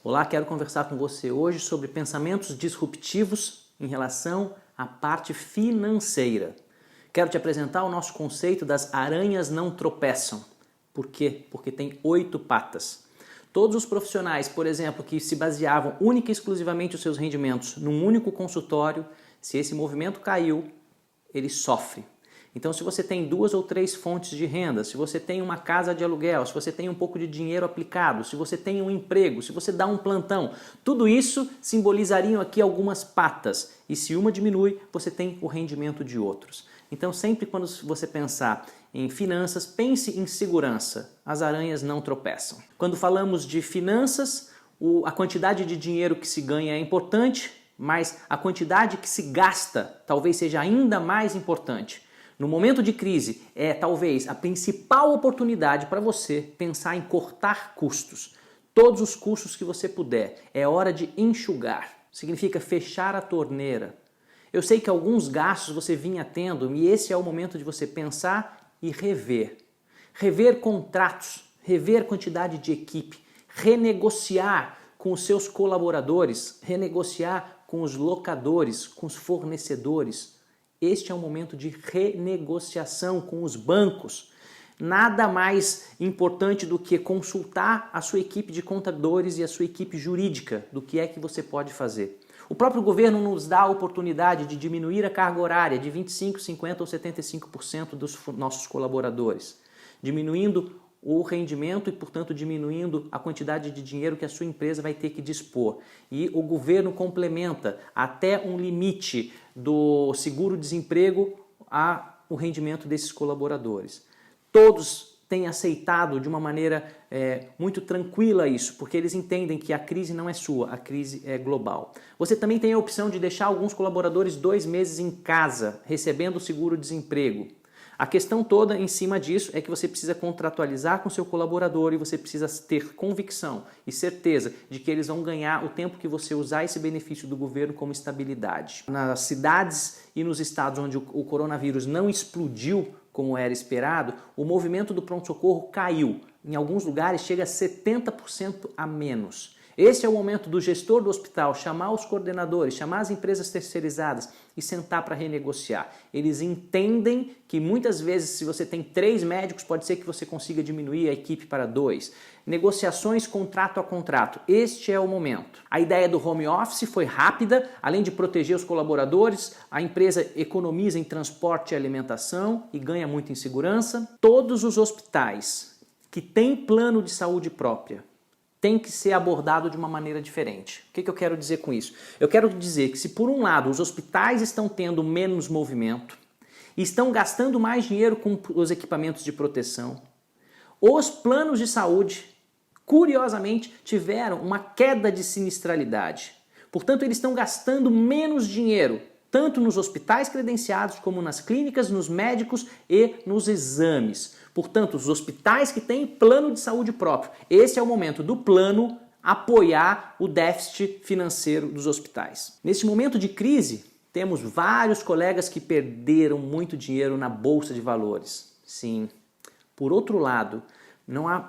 Olá, quero conversar com você hoje sobre pensamentos disruptivos em relação à parte financeira. Quero te apresentar o nosso conceito das aranhas não tropeçam. Por quê? Porque tem 8 patas. Todos os profissionais, por exemplo, que se baseavam única e exclusivamente os seus rendimentos num único consultório, se esse movimento caiu, ele sofre. Então, se você tem 2 ou 3 fontes de renda, se você tem uma casa de aluguel, se você tem um pouco de dinheiro aplicado, se você tem um emprego, se você dá um plantão, tudo isso simbolizariam aqui algumas patas. E se uma diminui, você tem o rendimento de outros. Então, sempre quando você pensar em finanças, pense em segurança. As aranhas não tropeçam. Quando falamos de finanças, a quantidade de dinheiro que se ganha é importante, mas a quantidade que se gasta talvez seja ainda mais importante. No momento de crise, é talvez a principal oportunidade para você pensar em cortar custos. Todos os custos que você puder. É hora de enxugar. Significa fechar a torneira. Eu sei que alguns gastos você vinha tendo e esse é o momento de você pensar e rever. Rever contratos, rever quantidade de equipe, renegociar com os seus colaboradores, renegociar com os locadores, com os fornecedores. Este é um momento de renegociação com os bancos. Nada mais importante do que consultar a sua equipe de contadores e a sua equipe jurídica do que é que você pode fazer. O próprio governo nos dá a oportunidade de diminuir a carga horária de 25%, 50% ou 75% dos nossos colaboradores, diminuindo o rendimento e, portanto, diminuindo a quantidade de dinheiro que a sua empresa vai ter que dispor. E o governo complementa até um limite do seguro-desemprego o rendimento desses colaboradores. Todos têm aceitado de uma maneira muito tranquila isso, porque eles entendem que a crise não é sua, a crise é global. Você também tem a opção de deixar alguns colaboradores 2 meses em casa, recebendo o seguro-desemprego. A questão toda em cima disso é que você precisa contratualizar com seu colaborador e você precisa ter convicção e certeza de que eles vão ganhar o tempo que você usar esse benefício do governo como estabilidade. Nas cidades e nos estados onde o coronavírus não explodiu como era esperado, o movimento do pronto-socorro caiu. Em alguns lugares chega a 70% a menos. Esse é o momento do gestor do hospital chamar os coordenadores, chamar as empresas terceirizadas e sentar para renegociar. Eles entendem que muitas vezes, se você tem 3 médicos, pode ser que você consiga diminuir a equipe para 2. Negociações contrato a contrato. Este é o momento. A ideia do home office foi rápida, além de proteger os colaboradores, a empresa economiza em transporte e alimentação e ganha muito em segurança. Todos os hospitais que têm plano de saúde própria tem que ser abordado de uma maneira diferente. O que eu quero dizer com isso? Eu quero dizer que se por um lado os hospitais estão tendo menos movimento e estão gastando mais dinheiro com os equipamentos de proteção, os planos de saúde, curiosamente, tiveram uma queda de sinistralidade. Portanto, eles estão gastando menos dinheiro, tanto nos hospitais credenciados como nas clínicas, nos médicos e nos exames. Portanto, os hospitais que têm plano de saúde próprio, esse é o momento do plano apoiar o déficit financeiro dos hospitais. Nesse momento de crise, temos vários colegas que perderam muito dinheiro na bolsa de valores. Sim. Por outro lado,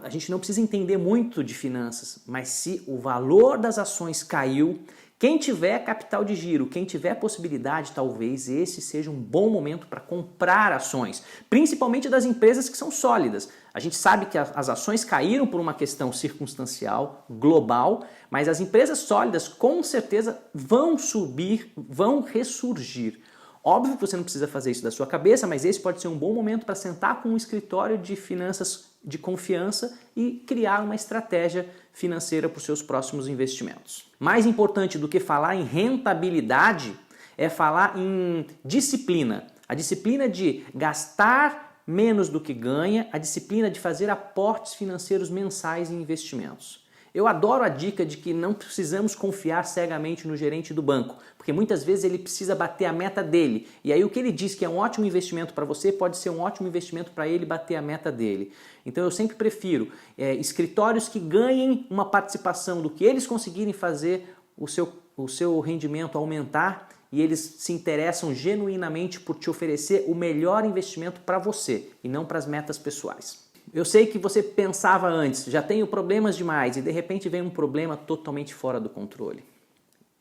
a gente não precisa entender muito de finanças, mas se o valor das ações caiu, quem tiver capital de giro, quem tiver possibilidade, talvez esse seja um bom momento para comprar ações, principalmente das empresas que são sólidas. A gente sabe que as ações caíram por uma questão circunstancial, global, mas as empresas sólidas com certeza vão subir, vão ressurgir. Óbvio que você não precisa fazer isso da sua cabeça, mas esse pode ser um bom momento para sentar com um escritório de finanças de confiança e criar uma estratégia financeira para os seus próximos investimentos. Mais importante do que falar em rentabilidade é falar em disciplina. A disciplina de gastar menos do que ganha, a disciplina de fazer aportes financeiros mensais em investimentos. Eu adoro a dica de que não precisamos confiar cegamente no gerente do banco, porque muitas vezes ele precisa bater a meta dele. E aí o que ele diz que é um ótimo investimento para você pode ser um ótimo investimento para ele bater a meta dele. Então eu sempre prefiro escritórios que ganhem uma participação do que eles conseguirem fazer o seu rendimento aumentar e eles se interessam genuinamente por te oferecer o melhor investimento para você e não para as metas pessoais. eu sei que você pensava antes, já tenho problemas demais e de repente vem um problema totalmente fora do controle.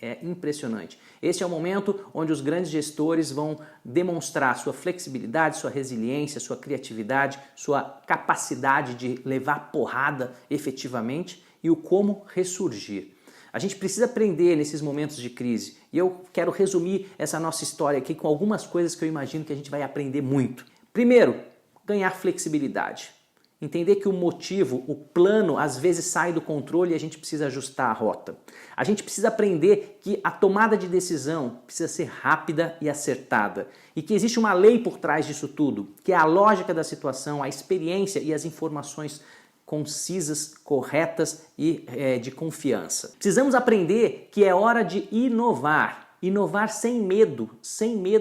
É impressionante. Este é o momento onde os grandes gestores vão demonstrar sua flexibilidade, sua resiliência, sua criatividade, sua capacidade de levar porrada efetivamente e o como ressurgir. A gente precisa aprender nesses momentos de crise e eu quero resumir essa nossa história aqui com algumas coisas que eu imagino que a gente vai aprender muito. Primeiro, ganhar flexibilidade. Entender que o motivo, o plano, às vezes sai do controle e a gente precisa ajustar a rota. A gente precisa aprender que a tomada de decisão precisa ser rápida e acertada. E que existe uma lei por trás disso tudo, que é a lógica da situação, a experiência e as informações concisas, corretas e de confiança. Precisamos aprender que é hora de inovar. Inovar sem medo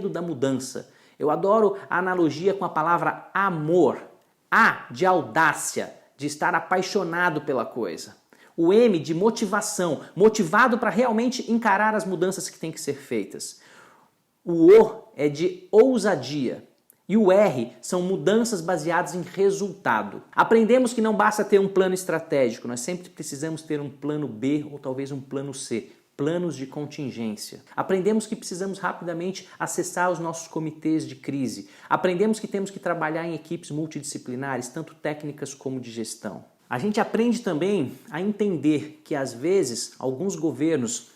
da mudança. Eu adoro a analogia com a palavra amor. A de audácia, de estar apaixonado pela coisa. O M de motivação, motivado para realmente encarar as mudanças que têm que ser feitas. O O é de ousadia. E o R são mudanças baseadas em resultado. Aprendemos que não basta ter um plano estratégico, nós sempre precisamos ter um plano B ou talvez um plano C. Planos de contingência. Aprendemos que precisamos rapidamente acessar os nossos comitês de crise. Aprendemos que temos que trabalhar em equipes multidisciplinares, tanto técnicas como de gestão. A gente aprende também a entender que às vezes alguns governos,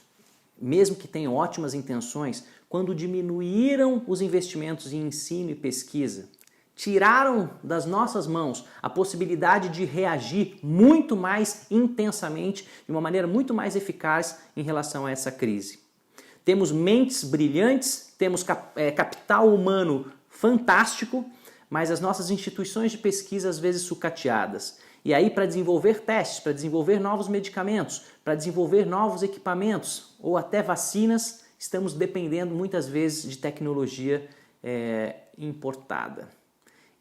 mesmo que tenham ótimas intenções, quando diminuíram os investimentos em ensino e pesquisa, tiraram das nossas mãos a possibilidade de reagir muito mais intensamente, de uma maneira muito mais eficaz em relação a essa crise. Temos mentes brilhantes, temos capital humano fantástico, mas as nossas instituições de pesquisa às vezes sucateadas. E aí para desenvolver testes, para desenvolver novos medicamentos, para desenvolver novos equipamentos ou até vacinas, estamos dependendo muitas vezes de tecnologia importada.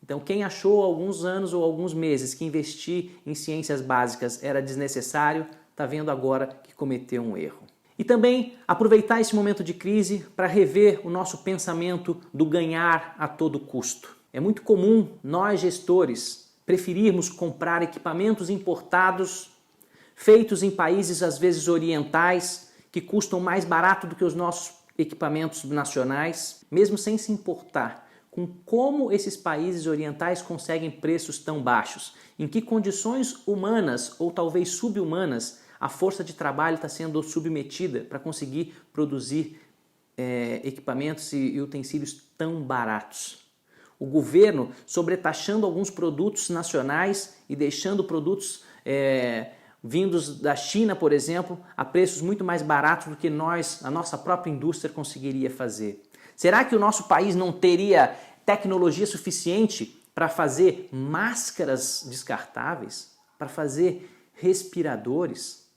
Então quem achou há alguns anos ou alguns meses que investir em ciências básicas era desnecessário, está vendo agora que cometeu um erro. E também aproveitar esse momento de crise para rever o nosso pensamento do ganhar a todo custo. É muito comum nós gestores preferirmos comprar equipamentos importados, feitos em países às vezes orientais, que custam mais barato do que os nossos equipamentos nacionais, mesmo sem se importar com como esses países orientais conseguem preços tão baixos, em que condições humanas ou talvez subhumanas a força de trabalho está sendo submetida para conseguir produzir equipamentos e utensílios tão baratos. O governo sobretaxando alguns produtos nacionais e deixando produtos vindos da China, por exemplo, a preços muito mais baratos do que a nossa própria indústria conseguiria fazer. Será que o nosso país não teria tecnologia suficiente para fazer máscaras descartáveis? Para fazer respiradores?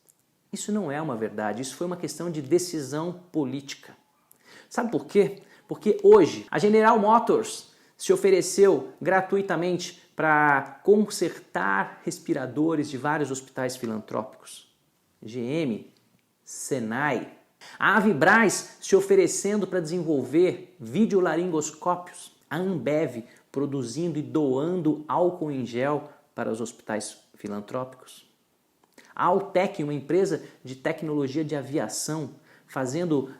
Isso não é uma verdade, isso foi uma questão de decisão política. Sabe por quê? Porque hoje a General Motors se ofereceu gratuitamente para consertar respiradores de vários hospitais filantrópicos. GM, Senai. A Avibraz se oferecendo para desenvolver videolaringoscópios. A Ambev produzindo e doando álcool em gel para os hospitais filantrópicos. A Altec, uma empresa de tecnologia de aviação, fazendo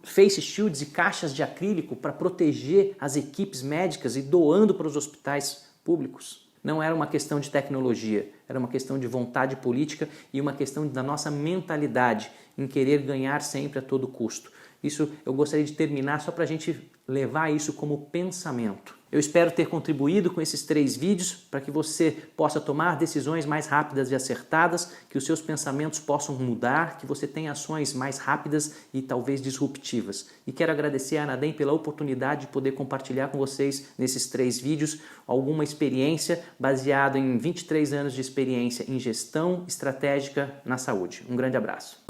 face shields e caixas de acrílico para proteger as equipes médicas e doando para os hospitais públicos. Não era uma questão de tecnologia, era uma questão de vontade política e uma questão da nossa mentalidade em querer ganhar sempre a todo custo. Isso eu gostaria de terminar só para a gente levar isso como pensamento. Eu espero ter contribuído com esses 3 vídeos para que você possa tomar decisões mais rápidas e acertadas, que os seus pensamentos possam mudar, que você tenha ações mais rápidas e talvez disruptivas. E quero agradecer a Anadem pela oportunidade de poder compartilhar com vocês nesses 3 vídeos alguma experiência baseada em 23 anos de experiência em gestão estratégica na saúde. Um grande abraço.